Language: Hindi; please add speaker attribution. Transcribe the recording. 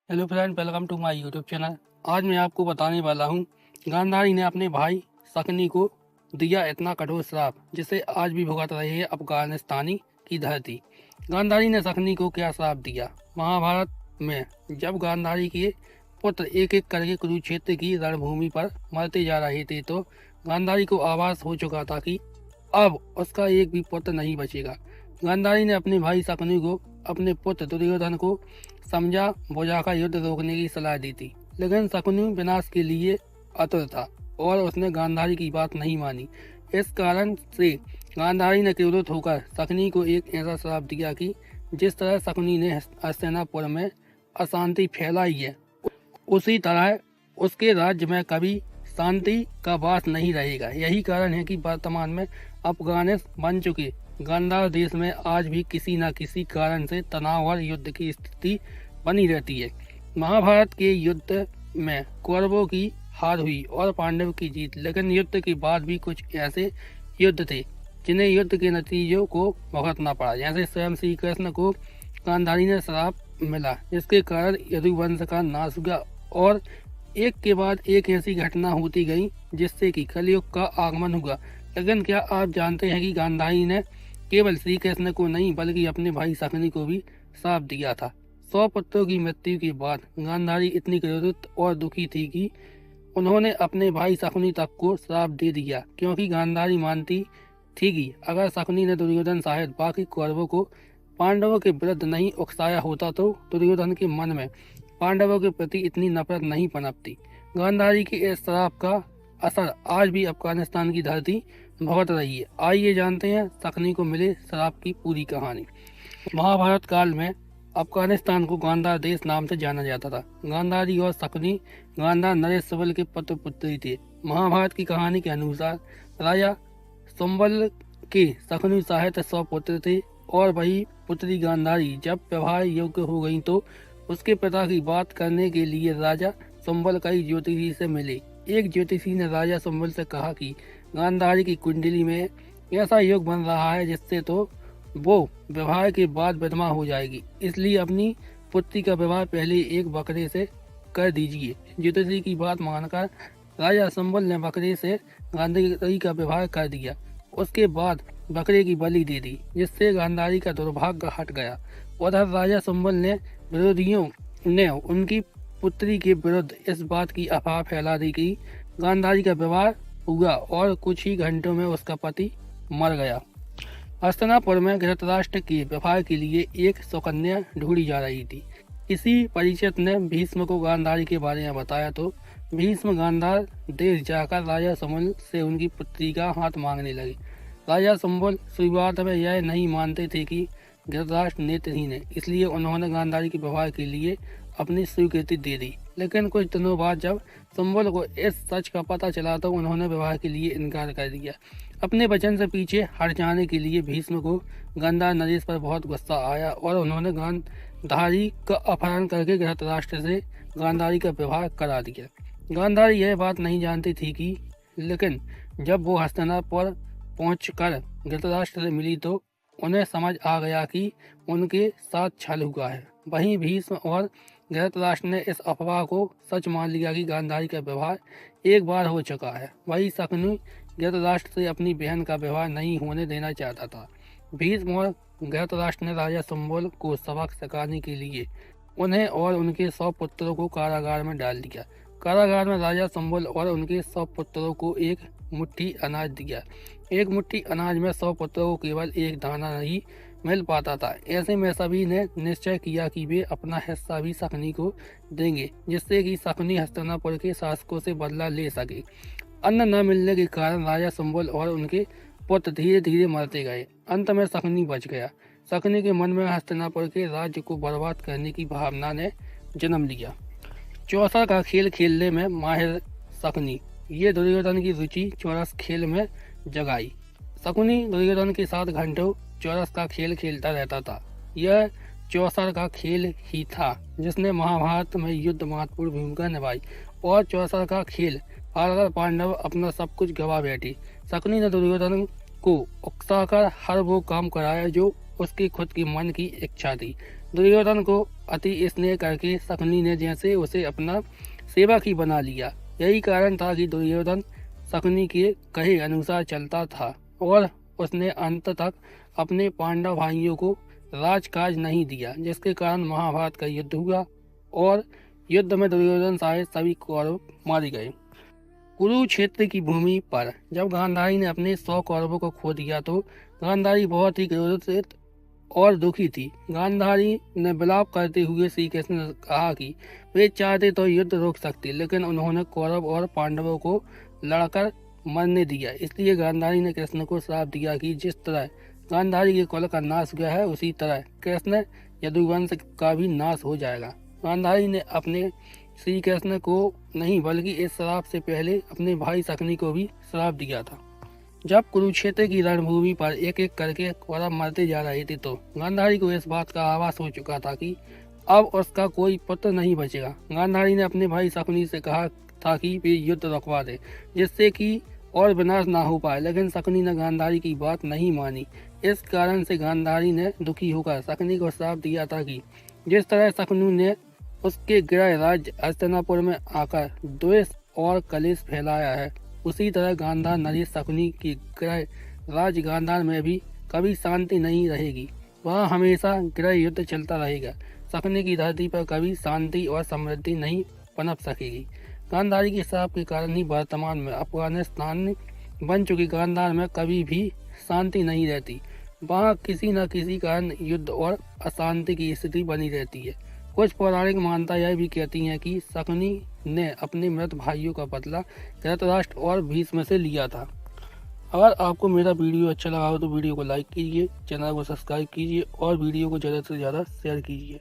Speaker 1: Hello friend, welcome to my YouTube channel. आज मैं आपको बताने वाला हूँ गांधारी ने अपने भाई शकुनी को दिया इतना कठोर श्राप जिसे आज भी भुगत रहे हैं अफगानिस्तानी की धरती। गांधारी ने शकुनी को क्या श्राप दिया? महाभारत में जब गांधारी के पुत्र एक एक करके कुरुक्षेत्र की रणभूमि पर मरते जा रहे थे तो गांधारी को आभास हो चुका था कि अब उसका एक भी पुत्र नहीं बचेगा। गांधारी ने अपने भाई शकुनी को अपने पुत्र दुर्योधन को समझा बुझाकर युद्ध रोकने की सलाह दी थी, लेकिन शकुनी विनाश के लिए आतुर था और उसने गांधारी की बात नहीं मानी। इस कारण से गांधारी ने क्रोधित होकर शकुनी को एक ऐसा श्राप दिया कि जिस तरह शकुनी ने हस्तिनापुर में अशांति फैलाई है, उसी तरह उसके राज्य में कभी शांति का वास नहीं रहेगा। यही कारण है कि वर्तमान में अफगानिस्तान बन चुके गांधार देश में आज भी किसी न किसी कारण से तनाव और युद्ध की स्थिति बनी रहती है। महाभारत के युद्ध में कौरवों की हार हुई और पांडव की जीत, लेकिन युद्ध के बाद भी कुछ ऐसे युद्ध थे जिन्हें युद्ध के नतीजों को भुगतना पड़ा। जैसे स्वयं श्री कृष्ण को गांधारी ने श्राप मिला जिसके कारण यदुवंश का नाश हुआ और एक के बाद एक ऐसी घटना होती गई जिससे कि कलयुग का आगमन हुआ। लेकिन क्या आप जानते हैं कि गांधारी ने केवल श्री कृष्ण को नहीं बल्कि अपने भाई शकुनी को भी श्राप दिया था। 100 पुत्रों की मृत्यु के बाद गांधारी इतनी क्रोधित और दुखी थी कि उन्होंने अपने भाई शकुनी तक को श्राप दे दिया, क्योंकि गांधारी मानती थी कि अगर शकुनी ने दुर्योधन सहित बाकी कौरवों को पांडवों के विरुद्ध नहीं उकसाया होता तो दुर्योधन के मन में पांडवों के प्रति इतनी नफरत नहीं पनपती। गांधारी के इस श्राप का असर आज भी अफगानिस्तान की धरती भुगत रही है। आइए जानते हैं शकुनी को मिले श्राप की पूरी कहानी। महाभारत काल में अफगानिस्तान को गांधार देश नाम से जाना जाता था। गांधारी और शकुनी गांधार नरेश सबल के पुत्र पुत्री थे। महाभारत की कहानी के अनुसार राजा संबल के शकुनी सहित 100 पुत्र थे और वही पुत्री गांधारी जब व्यवहार योग्य हो गई तो उसके पिता की बात करने के लिए राजा संबल कई ज्योतिषी से मिले। एक ज्योतिषी ने राजा संबल से कहा कि गांधारी की कुंडली में ऐसा योग बन रहा है जिससे तो वो विवाह के बाद विधवा हो जाएगी, इसलिए अपनी पुत्री का विवाह पहले एक बकरे से कर दीजिए। ज्योतिषी की बात मानकर राजा संबल ने बकरे से गांधारी का विवाह कर दिया। उसके बाद बकरे की बलि दे दी, जिससे गांधारी का दुर्भाग्य हट गया। उधर राजा संबल ने विरोधियों ने उनकी पुत्री के विरुद्ध इस बात की अफवाह फैला दी कि गांधारी का विवाह हुआ और कुछ ही घंटों में उसका पति मर गया। हस्तिनापुर में धृतराष्ट्र के विवाह के लिए एक सुकन्या ढूंढी जा रही थी। इसी परिचित ने भीष्म को गांधारी के बारे में बताया तो भीष्म गांधार देश जाकर राजा संबल से उनकी पुत्री का हाथ मांगने लगे। राजा संबल शुरुआत में यह नहीं मानते थे कि धृतराष्ट्र नेत्रहीन है, इसलिए उन्होंने गांधारी के विवाह के लिए अपनी स्वीकृति दे दी। लेकिन कुछ दिनों बाद जब संबल को इस सच का पता चला तो उन्होंने विवाह के लिए इनकार कर दिया। अपने वचन से पीछे हट जाने के लिए भीष्म को गांधार नरेश पर बहुत गुस्सा आया और उन्होंने गांधारी का अपहरण करके धृतराष्ट्र से गांधारी का विवाह करा दिया। गांधारी यह बात नहीं जानती थी कि लेकिन जब वो हस्तिनापुर पहुंचकर धृतराष्ट्र से मिली तो उन्हें समझ आ गया कि उनके साथ छल हुआ है। वहीं भीष्म और धृतराष्ट्र ने इस अफवाह को सच मान लिया कि गांधारी का विवाह एक बार हो चुका है। वही शकुनी धृतराष्ट्र से अपनी बहन का विवाह नहीं होने देना चाहता था। भीष्म और धृतराष्ट्र ने राजा संबल को सबक सिखाने के लिए उन्हें और उनके 100 पुत्रों को कारागार में डाल दिया। कारागार में राजा संबल और उनके 100 पुत्रों को एक मुट्ठी अनाज दिया। एक मुट्ठी अनाज में 100 पुत्रों को केवल एक दाना नहीं मिल पाता था। ऐसे में सभी ने निश्चय किया कि वे अपना हिस्सा भी शकुनी को देंगे, जिससे कि शकुनी हस्तिनापुर के शासकों से बदला ले सके। अन्न न मिलने के कारण राजा संबल और उनके पुत्र धीरे धीरे मरते गए। अंत में शकुनी बच गया। शकुनी के मन में हस्तिनापुर के राज्य को बर्बाद करने की भावना ने जन्म लिया। चौसर का खेल खेलने में माहिर शकुनी, ये दुर्योधन की रुचि चौरस खेल में जगाई। शकुनी दुर्योधन के साथ घंटों चौरस का खेल खेलता रहता था। यह चौसर का खेल ही था जिसने महाभारत में युद्ध महत्वपूर्ण भूमिका निभाई और चौसर का खेल हारकर पांडव अपना सब कुछ गवा बैठे। शकुनी ने दुर्योधन को उकसाकर हर वो काम कराया जो उसके खुद की मन की इच्छा थी। दुर्योधन को अति स्नेह करके शकुनी ने जैसे उसे अपना सेवक ही बना लिया। यही कारण था कि दुर्योधन शकुनी के कहे अनुसार चलता था और उसने अंत तक अपने पांडव भाइयों को राजकाज नहीं दिया, जिसके कारण महाभारत का युद्ध हुआ और युद्ध में दुर्योधन सहित सभी कौरव मारे गए। कुरुक्षेत्र की भूमि पर जब गांधारी ने अपने 100 कौरवों को खो दिया तो गांधारी बहुत ही क्रोधित और दुखी थी। गांधारी ने विलाप करते हुए श्री कृष्ण से कहा कि वे चाहते तो युद्ध रोक सकते, लेकिन उन्होंने कौरव और पांडवों को लड़कर मरने दिया। इसलिए गांधारी ने कृष्ण को श्राप दिया कि जिस तरह गांधारी के कुल का नाश हुआ है, उसी तरह कृष्ण यदुवंश का भी नाश हो जाएगा। गांधारी ने अपने श्री कृष्ण को नहीं बल्कि इस श्राप से पहले अपने भाई शकुनी को भी श्राप दिया था। जब कुरुक्षेत्र की रणभूमि पर एक एक करके कौरव मरते जा रहे थे तो गांधारी को इस बात का आभास हो चुका था कि अब उसका कोई पुत्र नहीं बचेगा। गांधारी ने अपने भाई शकुनी से कहा था कि वे युद्ध रुकवा दे, जिससे कि और विनाश ना हो पाए, लेकिन शकुनी ने गांधारी की बात नहीं मानी। इस कारण से गांधारी ने दुखी होकर शकुनी को श्राप दिया था कि जिस तरह शकुनी ने उसके गृह राज्य हस्तिनापुर में आकर द्वेष और कलेश फैलाया है, उसी तरह गांधार नरेश शकुनी की गृह राज गांधार में भी कभी शांति नहीं रहेगी। वहाँ हमेशा गृह युद्ध चलता रहेगा। शकुनी की धरती पर कभी शांति और समृद्धि नहीं पनप सकेगी। गांधारी के श्राप के कारण ही वर्तमान में अफगानिस्तान बन चुकी गांधार में कभी भी शांति नहीं रहती। वहाँ किसी न किसी कारण युद्ध और अशांति की स्थिति बनी रहती है। कुछ पौराणिक मान्यता यह भी कहती हैं कि शकुनी ने अपने मृत भाइयों का बदला धृतराष्ट्र और भीष्म से लिया था। अगर आपको मेरा वीडियो अच्छा लगा हो तो वीडियो को लाइक कीजिए, चैनल को सब्सक्राइब कीजिए और वीडियो को ज़्यादा से ज़्यादा शेयर कीजिए।